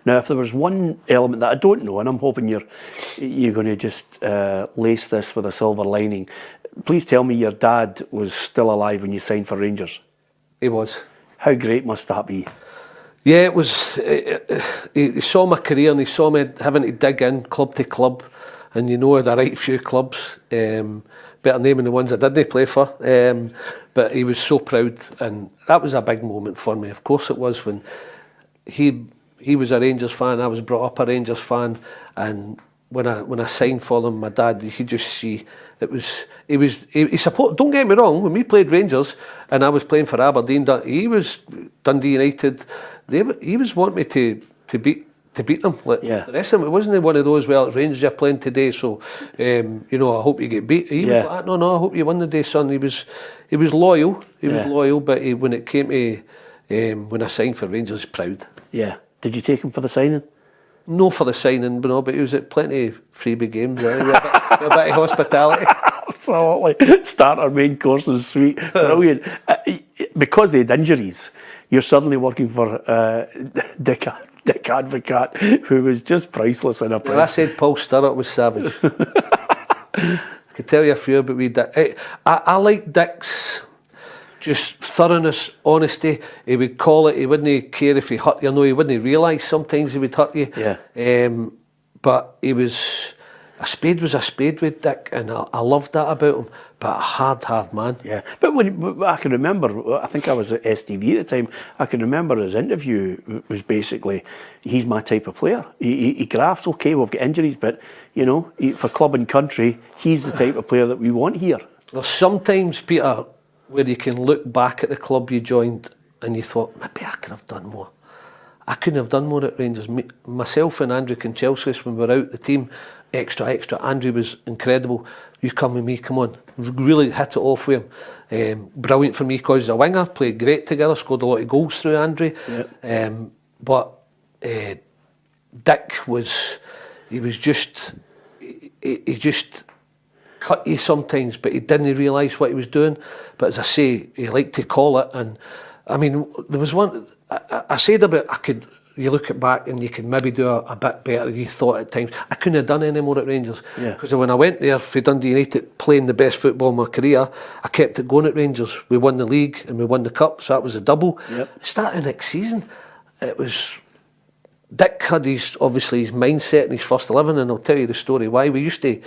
Now, if there was one element that I don't know, and I'm hoping you're going to just lace this with a silver lining, please tell me your dad was still alive when you signed for Rangers. He was. How great must that be? Yeah, it was. He saw my career and he saw me having to dig in club to club, and you know the right few clubs. Better naming the ones I didn't play for. But he was so proud, and that was a big moment for me. Of course, it was when he was a Rangers fan. I was brought up a Rangers fan, and when I signed for them, my dad, you could just see he supported. Don't get me wrong. When we played Rangers and I was playing for Aberdeen, he was Dundee United. He was wanting me to beat them. Like the rest of them, it wasn't one of those. Well, it's Rangers you're playing today, so I hope you get beat. He was like, no, I hope you win the day, son. He was loyal. He was loyal, but when it came to when I signed for Rangers, proud. Yeah. Did you take him for the signing? No, for the signing, but he was at plenty of freebie games. A bit of hospitality. Absolutely. Starter, main course and suite. Brilliant. Because they had injuries, you're suddenly working for Dick Advocaat, who was just priceless in a press. Well, I said Paul Sturrock was savage. I could tell you a few about me Dick. I like Dick's just thoroughness, honesty. He would call it. He wouldn't care if he hurt you. No, he wouldn't realise sometimes he would hurt you. Yeah. But he was a spade with Dick, and I loved that about him. But a hard man. Yeah. But when I can remember, I think I was at STV at the time. I can remember his interview was basically, he's my type of player. He grafts. Okay, we've got injuries, but for club and country, he's the type of player that we want here. There's sometimes, Peter, where you can look back at the club you joined and you thought, maybe I could have done more. I couldn't have done more at Rangers. Myself and Andrew Conchelsis, when we were out the team, extra. Andrew was incredible. You come with me, come on. Really hit it off with him. Brilliant for me because he's a winger, played great together, scored a lot of goals through Andrew. Yep. But Dick was just cut you sometimes, but he didn't realise what he was doing. But as I say, he liked to call it. And I mean, there was one I said about you look it back and you can maybe do a bit better. You thought at times I couldn't have done any more at Rangers because when I went there for Dundee United playing the best football in my career, I kept it going at Rangers. We won the league and we won the cup, so that was a double. Yep. Starting next season, it was Dick had his mindset in his first 11, and I'll tell you the story why. We used to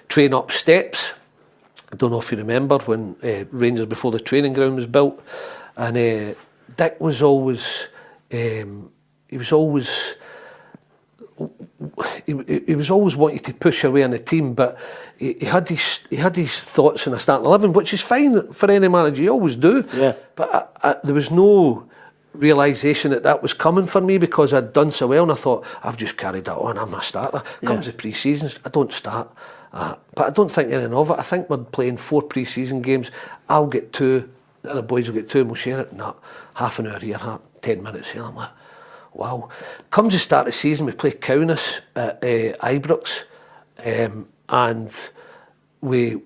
train up steps. I don't know if you remember when Rangers, before the training ground was built, and Dick was always he was always wanting to push away on the team, but he had his thoughts in a starting 11, which is fine for any manager. You always do. Yeah. But there was no realisation that was coming for me because I'd done so well, and I thought I've just carried that on. I'm a starter. Comes the pre-seasons, I don't start. But I don't think anything of it. I think we're playing 4 pre-season games. I'll get 2. The other boys will get 2, and we'll share it. No, half an hour here, 10 minutes here. I'm like, wow. Comes the start of the season, we play Kaunas at Ibrox, and we're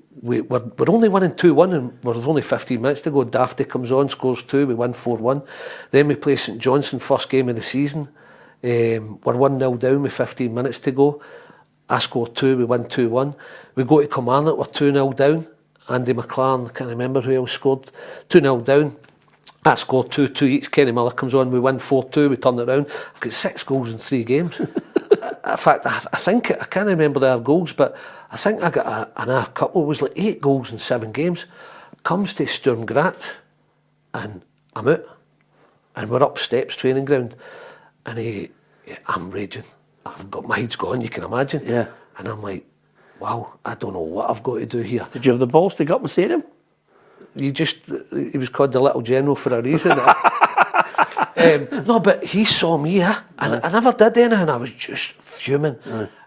only winning 2-1, and there's only 15 minutes to go. Dafty comes on, scores 2, we win 4-1. Then we play St Johnstone, first game of the season. We're 1-0 down with 15 minutes to go. I score 2, we win 2-1. We go to Kilmarnock, we're 2-0 down. Andy McLaren, I can't remember who else scored. 2-0 down. I scored 2 each. Kenny Miller comes on, we win 4-2, we turn it around. I've got 6 goals in 3 games. In fact, I can't remember their goals, but I think I got another couple. It was like 8 goals in 7 games. Comes to Sturm Graz, and I'm out. And we're up steps, training ground. And I'm raging. I've got, my head's gone, you can imagine. Yeah. And I'm like, wow, I don't know what I've got to do here. Did you have the balls to go up and say to him? He was called the Little General for a reason. No, but he saw me, and I never did anything. I was just fuming.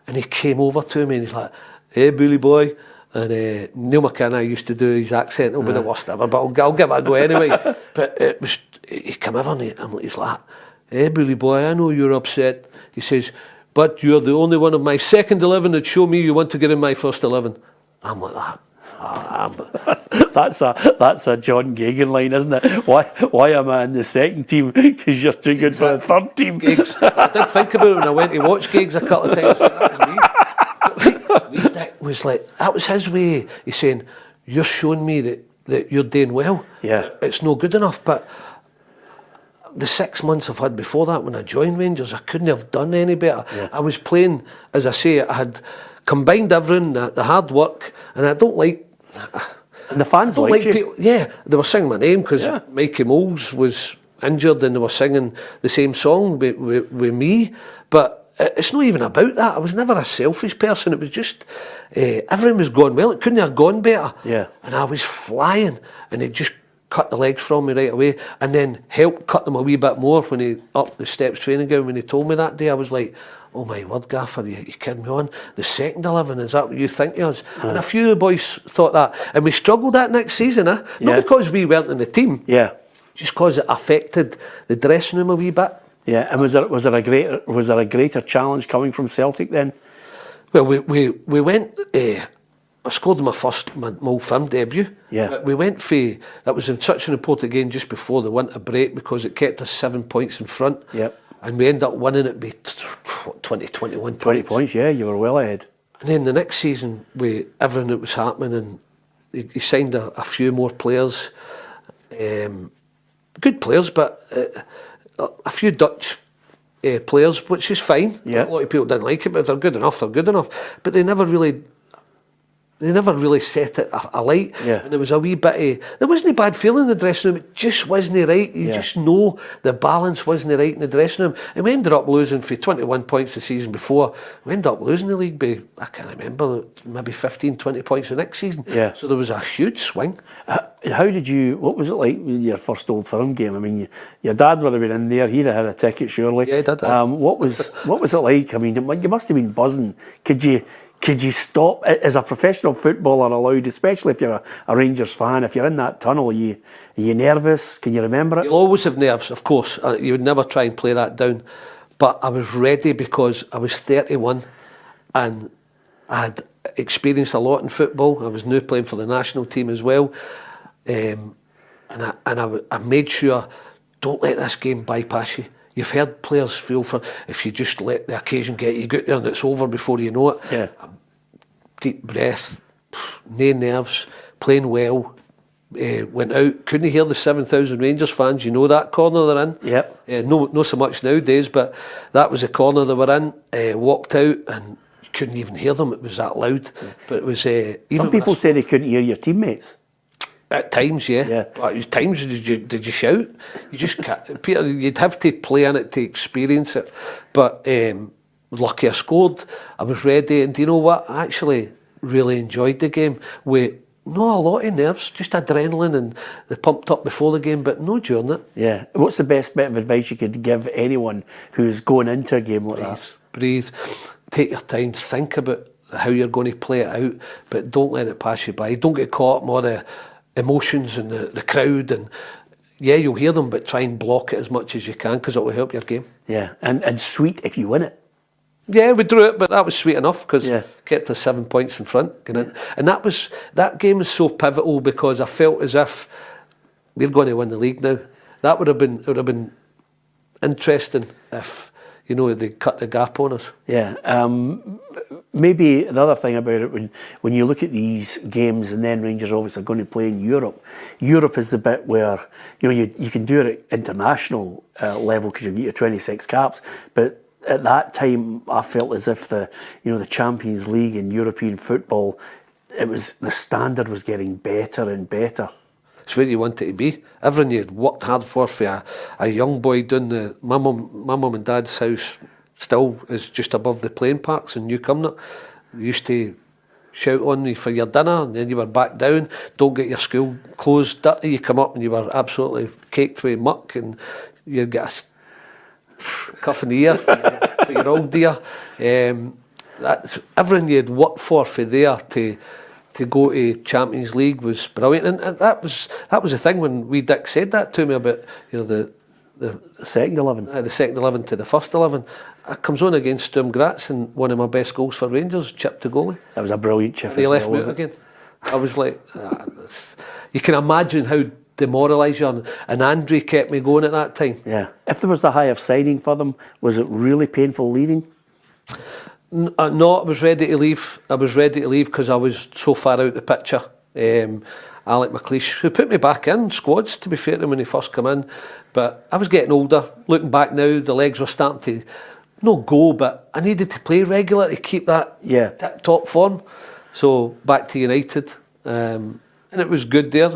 And he came over to me and he's like, hey, Billy boy. And Neil McKenna used to do his accent. It'll be the worst ever, but I'll give it a go anyway. But he came over and he's like, hey, Billy boy, I know you're upset. He says, but you're the only one of my second 11 that show me you want to get in my first 11. I'm like that. That's a John Gagan line, isn't it? Why am I in the second team? Because you're too good for the third team. Gigs. I did think about it when I went to watch gigs a couple of times. That was me. Dick was like, that was his way. He's saying, you're showing me that you're doing well. Yeah. It's no good enough. But the 6 months I've had before that, when I joined Rangers, I couldn't have done any better. Yeah. I was playing, as I say, I had combined everything, the hard work, and I don't like... And the fans liked you. People, yeah, they were singing my name because Mikey Moles was injured and they were singing the same song with me. But it's not even about that. I was never a selfish person. It was just everything was going well. It couldn't have gone better. Yeah. And I was flying, and it just cut the legs from me right away, and then helped cut them a wee bit more when he up the steps training ground. When he told me that day, I was like, oh my word, Gaffer, you kidding me on? The second 11, is that what you think of us? And a few of the boys thought that. And we struggled that next season, Not because we weren't in the team, just because it affected the dressing room a wee bit. Yeah, and was there a greater challenge coming from Celtic then? Well, we went... I scored my Old Firm debut. Yeah. But we went for... That was in such an important game just before the winter break because it kept us 7 points in front. Yep. And we ended up winning it by 20, 21 points. 20 points, yeah, you were well ahead. And then the next season, with everything that was happening, and he signed a few more players, good players, but a few Dutch players, which is fine. Yeah. A lot of people didn't like it, but if they're good enough, they're good enough. But they never really set it alight. Yeah. And there was a wee bit of... There wasn't a bad feeling in the dressing room. It just wasn't right. You just know the balance wasn't right in the dressing room. And we ended up losing for 21 points the season before. We ended up losing the league by, I can't remember, maybe 15, 20 points the next season. Yeah. So there was a huge swing. What was it like with your first Old Firm game? I mean, your dad would have been in there. He'd have had a ticket, surely. Yeah, he did. What was it like? I mean, you must have been buzzing. Could you stop, as a professional footballer allowed, especially if you're a Rangers fan, if you're in that tunnel, are you nervous? Can you remember it? You'll always have nerves, of course. You would never try and play that down. But I was ready because I was 31 and I had experienced a lot in football. I was now playing for the national team as well. And I made sure, don't let this game bypass you. You've heard players feel for, if you just let the occasion get you, get there and it's over before you know it. Yeah. Deep breath, no nerves, playing well. Went out, couldn't hear the 7,000 Rangers fans. You know that corner they're in. Yep. No so much nowadays, but that was the corner they were in. Walked out and you couldn't even hear them. It was that loud. Yeah. But it was even. Some people say they couldn't hear your teammates. At times, yeah. But at times, did you shout? You just can't. Peter, you'd have to play in it to experience it. But lucky I scored. I was ready, and do you know what? I actually really enjoyed the game with not a lot of nerves, just adrenaline, and they pumped up before the game, but no during it. Yeah. What's the best bit of advice you could give anyone who's going into a game like that? Breathe. Take your time. Think about how you're going to play it out, but don't let it pass you by. Don't get caught up in all the emotions and the crowd, and you'll hear them, but try and block it as much as you can because it will help your game. Yeah, and sweet if you win it. Yeah, we drew it, but that was sweet enough because kept us 7 points in front. And that game is so pivotal because I felt as if we're going to win the league now. It would have been interesting if they cut the gap on us. Yeah. Maybe another thing about it, when you look at these games, and then Rangers obviously are going to play in Europe. Europe is the bit where you can do it at international level because you get your 26 caps. But at that time, I felt as if the Champions League and European football, the standard was getting better and better. It's where you wanted to be. Everything you had worked hard for a young boy doing my mum and dad's house still is just above the playing parks in Newcombe. They used to shout on you for your dinner, and then you were back down. Don't get your school clothes dirty. You come up and you were absolutely caked with muck, and you get a cuff in the ear for your old dear. That's everything you had worked for there to go to Champions League was brilliant, and that was the thing when Dick said that to me about the second 11, the second 11 to the first 11. I comes on against Sturm Graz, and one of my best goals for Rangers, chip to goalie. That was a brilliant chip. And he left me out again. I was like, you can imagine how demoralised you are. And Andre kept me going at that time. Yeah. If there was the high of signing for them, was it really painful leaving? No, I was ready to leave. I was ready to leave because I was so far out the picture. Alec McLeish, who put me back in squads, to be fair to him, when he first came in. But I was getting older. Looking back now, the legs were starting to not go, but I needed to play regular to keep that tip-top form. So back to United. And it was good there.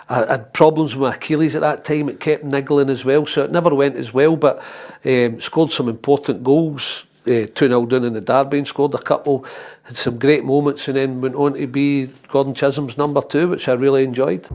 I had problems with my Achilles at that time. It kept niggling as well, so it never went as well. But scored some important goals. 2-0 down in the derby and scored a couple. Had some great moments and then went on to be Gordon Chisholm's number 2, which I really enjoyed.